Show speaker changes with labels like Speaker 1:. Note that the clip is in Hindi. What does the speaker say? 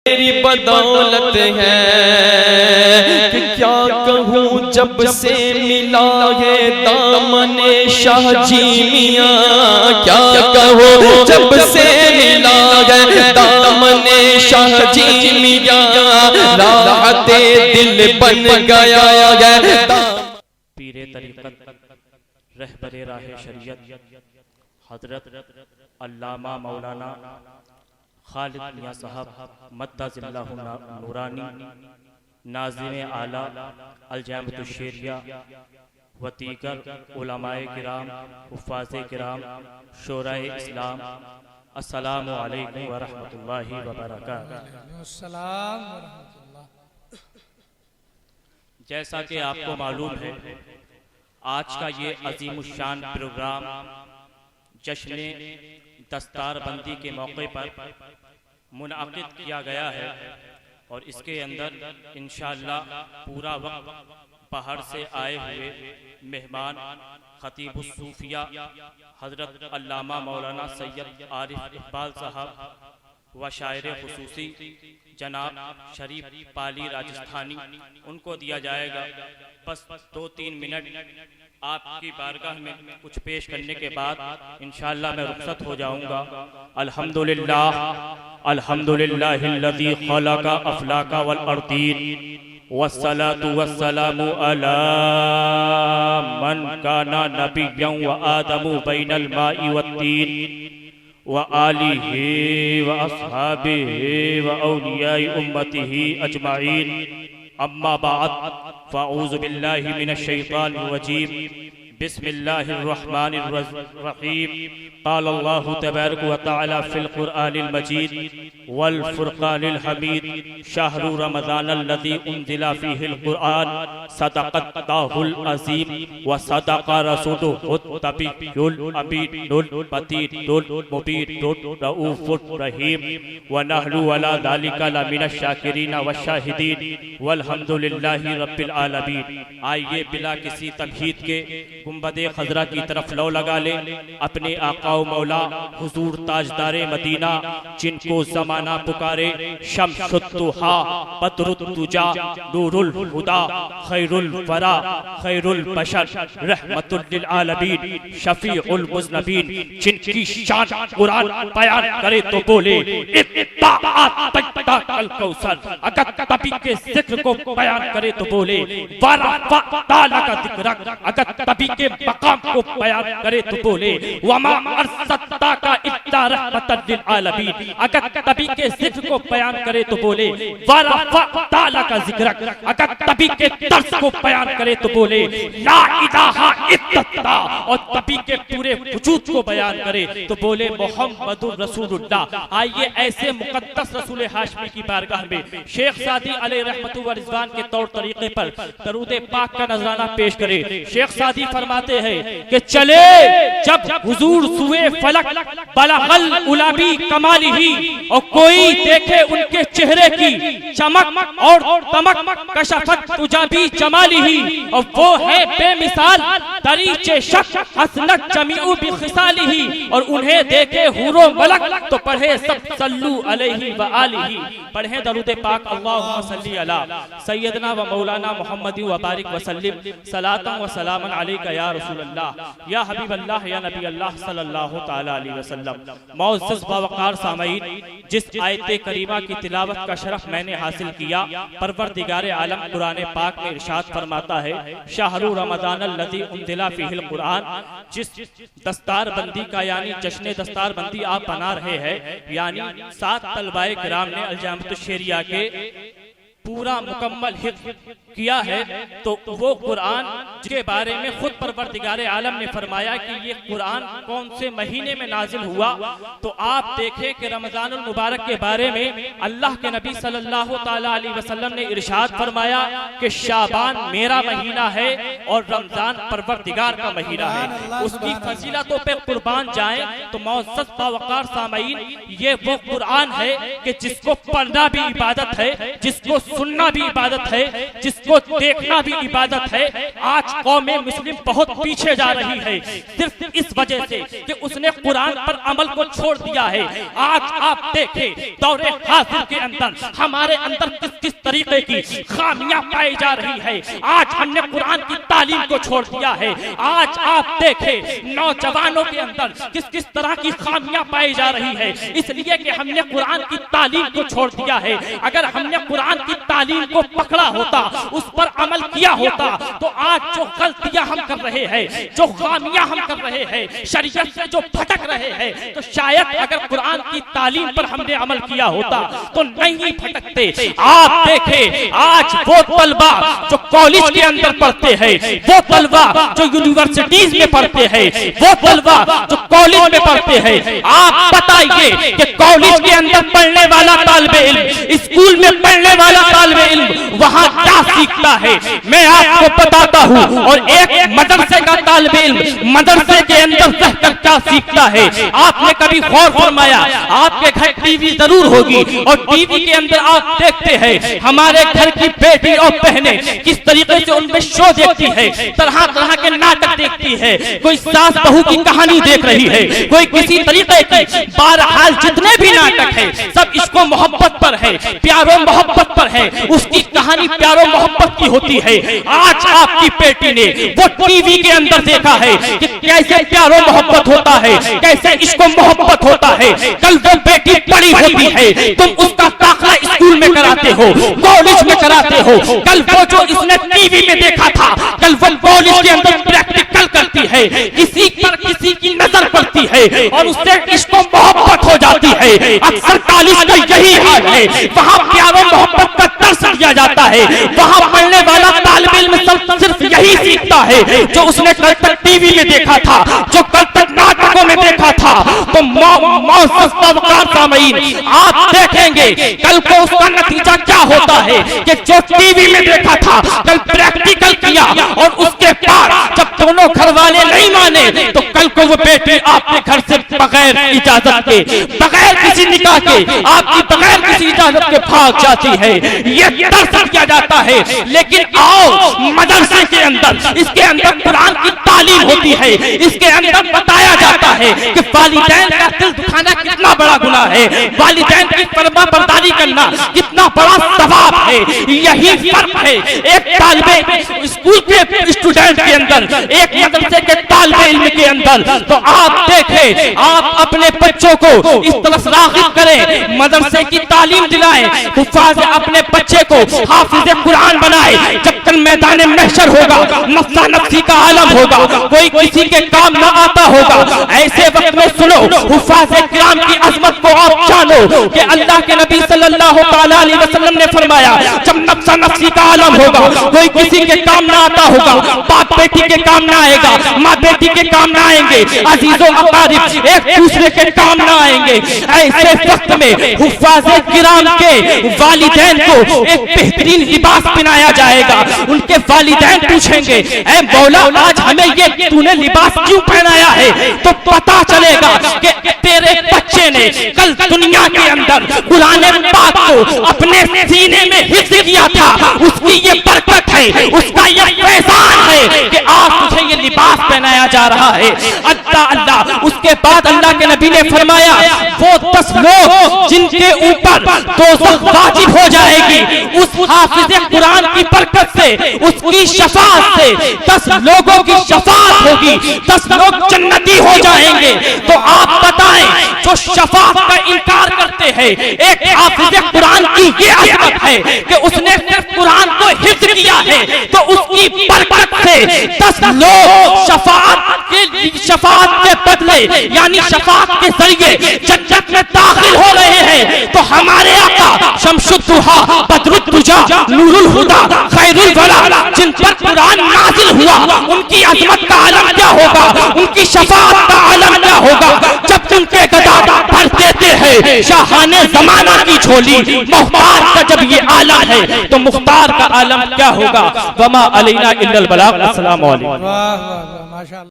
Speaker 1: तेरी बदौलत है कि क्या कहूँ जब से मिला है दामने शाह जी मियाँ, क्या कहूँ जब से मिला है दामने शाह जी मियाँ, राहते दिल बन गया है।
Speaker 2: पीरे तरीक़त रहबरे राहे शरीयत हजरत अल्लामा मौलाना खालिद मियाँ साहब मद्दाज़िल्लाहु नूरानी नाज़िम आला अल-जामिअतुश्शरिया व दीगर उलमाए किराम हुफ़्फ़ाज़े किराम शोराए इस्लाम, अस्सलामु अलैकुम व रहमतुल्लाहि व बरकातुहू। जैसा कि आपको मालूम है, आज का ये अज़ीमुश्शान प्रोग्राम जश्न दस्तारबंदी के मौके पर मुनाक़िद किया गया है और इसके अंदर इंशाअल्लाह पूरा वक्त बाहर से आए हुए मेहमान खतीबुस सूफिया हज़रत अल्लामा मौलाना सैयद आरिफ इकबाल साहब व शायर खुसूसी जनाब शरीफ पाली राजस्थानी, उनको दिया जाएगा। बस 2-3 मिनट आपकी बारगाह में कुछ पेश करने के बाद इंशाअल्लाह मैं रुखसत हो जाऊंगा। अल्हम्दुलिल्लाह अल्हम्दुलिल्लाहिल्लज़ी खलक़ा अफ़लाका वल अर्दीन वस्सलातु वस्सलामु अला मन काना नबिय्यन व आदमु बैनल माइ वत्तीन व आलिहि व अस्हाबिहि व औलियाए उम्मतिहि अजमाइन, अम्मा बाद फ़अऊज़ु बिल्लाहि मिनश शैतानिर रजीम, बिस्मिल्लाहिर रहमानिर रहीम। क़ाल अल्लाहु तबारक व तआला फ़िल क़ुरआनिल मजीद वल फ़ुरक़ानिल हमीद, शहरु रमज़ानल्लज़ी उन्ज़िला फ़ीहिल क़ुरआन, सदक़ल्लाहुल अज़ीम व सदक़ रसूलुहुत नबियुल अमीनुल मतीनुल मुबीनुर रऊफ़ुर रहीम व नहनु अला ज़ालिका लमिनश शाकिरीन व शाहिदीन वल्हम्दुलिल्लाहि रब्बिल आलमीन। आइए बिला किसी तमहीद के गुंबदे खज़रा की तरफ लौ लगा ले अपने आका व मौला हुजूर ताजदारे मदीना, जिनको ज़माना पुकारे शम्सुद्दुहा बद्रुद्दुजा नूरुल हुदा खैरुल वरा खैरुल बशर रहमतुल लिल आलमीन शफीउल मुज़नबीन, जिनकी शान कुरान बयान करे तो बोले इत्ताअल कौसर, अगर तभी के जिक्र को बयान करे तो बोले वरफ़अना का जिक्र, अगर तभी के मकाम को बयान करे तो बोले वमा अर्सलना का इल्ला रहमतल लिल आलमीन, अगर तभी के जिक्र को बयान करे तो बोले वरफ़अना का जिक्र, अगर तभी के दर्स को बयान करे तो बोले ला इलाहा इल्लल्लाह, और तभी के पूरे वजूद को बयान करे तो बोले मोहम्मदुर रसूलुल्लाह। आइए ऐसे मुक़द्दस रसूल हाशमी की बारगाह में शेख सादी अलैहि रहमतु व रिज़वान के तौर तरीके पर दरूद पाक का नजराना पेश करे। शेख सादी फरमाते हैं कि चले जब हुजूर सुए फलक बलगल उलाबी कमालिही, और कोई देखे उनके चेहरे की चमक और तमक कशफत तुजाबी जमालिही, और वो है बेमिसाल दरीचे शक हसनत जमीउ बिखिसालिही, और उन्हें देखे हुरो मलक तो पढ़े सब सल्लू अलैहि व आलिही, पढ़े दरूद पाक अल्लाहुम्मा सल्ली अला सय्यदना व मौलाना मुहम्मदी व बारिक व सल्लिम सलातन व सलामन अलैका या रसूलल्लाह या हबीबल्लाह या नबी अल्लाह सल्लल्लाहु तआला अलैहि वसल्लम। मौअज़्ज़िज़ बावक़ार सामईन, जिस आयत करीमा की तिलावत का शरफ मैंने हासिल किया, परवरदिगार आलम कुरान पाक में इरशाद फरमाता है शहरु रमज़ानल्लज़ी उन्ज़िला फ़ीहिल क़ुरआन, जिस दस्तारबंदी का यानी जश्न दस्तारबंदी आप बना रहे हैं, यानी 7 तलबाए किराम ने अल-जामिअतुश्शरिया के पूरा मुकम्मल हिफ्ज़ किया है, तो वो कुरान जिसके बारे में खुद परवरदिगार आलम ने फरमाया कि ये कुरान कौन से महीने में नाजिल हुआ, तो आप देखें कि रमज़ानुल मुबारक के बारे में अल्लाह के नबी सल्लल्लाहु ताला अलैहि वसल्लम ने इरशाद फरमाया कि शाबान मेरा महीना है और रमजान परवरदिगार का महीना है। उसकी फजीलतों पे कुर्बान जाएं तो मौअज़्ज़ज़ बावक़ार सामईन, ये वो कुरान है कि जिसको पढ़ना भी इबादत है, जिसको सुनना भी इबादत है, जिसको देखना भी इबादत है। आज कौम मुस्लिम बहुत पीछे जा रही है सिर्फ इस वजह से कि उसने कुरान पर अमल को छोड़ दिया है। आज आप देखें दौरे हाजिर के अंदर हमारे अंदर किस किस तरीके की खामियां पाई जा रही है। आज हमने कुरान की तालीम को छोड़ दिया है। आज आप देखें नौजवानों के अंदर किस किस तरह की खामियां पाई जा रही है, इसलिए कि हमने कुरान की तालीम को छोड़ दिया है। अगर हमने कुरान की तालीम को पकड़ा होता, उस पर अमल किया होता, तो आज जो गलतियां हम कर रहे हैं, जो खामियां हम कर रहे हैं, शरीयत से जो भटक रहे हैं, तो शायद अगर कुरान की तालीम पर हमने अमल किया होता तो नहीं भटकते। आप देखें आज वो तलबा जो कॉलेज के अंदर पढ़ते हैं, वो तलबा जो यूनिवर्सिटीज में पढ़ते हैं, वो तलबा जो कॉलेज में पढ़ते हैं, आप बताइए कि कॉलेज के अंदर पढ़ने वाला तालिबे इल्म, स्कूल में पढ़ने वाला तालिबे इल्म वहां क्या सीखता है मैं आपको बताता हूं। और एक मदरसे का तालिबे इल्म मदरसे के अंदर रहकर क्या सीखता है। आपने कभी गौर फरमाया, आपके घर टीवी जरूर होगी और टीवी के अंदर आप देखते हैं हमारे घर की बेटी और बहनें किस तरीके से उनमें शो देखती है, तरह तरह के नाटक देखती है, कोई सास बहू की कहानी देख रही है, कोई किसी तरीके की, बहरहाल जितने भी नाटक है सब इसको मोहब्बत पर है, प्यारो मोहब्बत पर है, उसकी कहानी प्यारो मोहब्बत की होती है। आज आपकी बेटी ने वो टीवी के अंदर देखा है कि कैसे प्यारो मोहब्बत होता है, कैसे इसको मोहब्बत होता है। कल वो बेटी पढ़ी होती है, तुम उसका दाखिला स्कूल में कराते हो, कॉलेज में कराते हो। कल वो जो इसने टीवी में देखा था, कल वो कॉलेज के अंदर प्रैक्टिकल करती है, किसी पर किसी की नजर पड़ती है और उससे इसको मोहब्बत हो जाती है। अक्सर कॉलेज का यही हाल है, वहाँ प्यारो मोहब्बत का दर्स दिया जाता है, वहाँ पढ़ने वाला तालिबे इल्म सिर्फ यही सीखता है जो उसने कल तक टीवी में देखा था, जो कल तक नाटकों में देखा था। तो सामईन आप देखेंगे कल को उसका नतीजा क्या होता है कि जो टीवी में देखा था कल प्रैक्टिकल किया और उसके बाद जब दोनों घर वाले नहीं माने तो कल को वो बेटी आपके घर से बगैर इजाजत के, बगैर किसी निकाह के, आपकी बगैर किसी इजाजत के भाग जाती है। ये दर्स किया जाता है। लेकिन आओ मदरसे के अंदर, इसके अंदर कुरान की तालीम होती है, इसके अंदर बताया जाता है कि वालिदैन का दिल दुखाना कितना बड़ा गुनाह है, वालिदैन की फरमा बरदारी करना कितना बड़ा सवाब है। यही फर्क है एक तालिबे स्कूल के स्टूडेंट के अंदर, एक मदरसे के तालिबे इल्म के अंदर। तो आप देखें, आप अपने बच्चों को इस तरफ राग़िब करें, मदरसे की तालीम दिलाएं, हुफ़ाज़ अपने बच्चे को हाफिज़ कुरान बनाए। जब तक मैदान महशर होगा, नफ्सा नफ्सी का आलम होगा, कोई किसी के काम न आता होगा, ऐसे वक्त में सुनो हुफ़ाज़ किराम की अज़मत को आप जानो कि अल्लाह के नबी सल्लल्लाहु अलैहि वसल्लम ने फरमाया, जब नफ्सा नफ्सी का आलम होगा, कोई किसी के काम न आता होगा, बाप बेटी के काम न आएगा, माँ बेटी के काम न आएंगे, अजीजों अकारिब एक दूसरे के काम न आएंगे। ऐसे वक्त में हुफ़ाज़ किराम के वालिदैन को एक बेहतरीन लिबास पहनाया जाएगा। उनके वालिदैन पूछेंगे, ऐ मौला आज हमें ये तूने लिबास क्यों पहनाया है? तो पता चलेगा कि तेरे बच्चे ने कल दुनिया के अंदर कुरान पाक को अपने सीने में हिफ्ज़ किया था, उसकी ये बरकत है, उसका ये फैज़ान है कि आज तुझे ये लिबास पहनाया जा रहा है। अल्लाह अल्लाह। उसके बाद अल्लाह के नबी ने फरमाया, वो 10 लोग जिनके ऊपर दोज़ख वाजिब हो जाएगी, उस हाफिज़े कुरान की बरकत से, उसकी शफाअत से 10 लोगों की शफाअत होगी, 10 लोग जन्नती हो जाएंगे। तो आप बताएं, जो शफाअत का इनकार करते हैं, एक हाफिज़े कुरान की ये अज़मत है कि उसने सिर्फ कुरान को हिफ्ज़ किया है, तो उसकी बरकत से 10 लोग शफाअत के बदले यानी शफाअत के जरिए जन्नत में दाखिल हो रहे हैं। तो हमारे आका शम्सुद्दुहा, बदरुद्दुजा, नूरुल हुदा, खैरुल वरा, जिन पर कुरान नाज़िल हुआ, उनकी अज़मत का आलम क्या होगा, उनकी शफाअत का आलम क्या होगा। जब उनके गदा भर देते हैं शाहाने ज़माना की झोली, मुख्तार का जब ये आलम है तो मुख्तार का आलम क्या होगा। वमा अलैना इल्लल बलाग। अस्सलामु अलैकुम।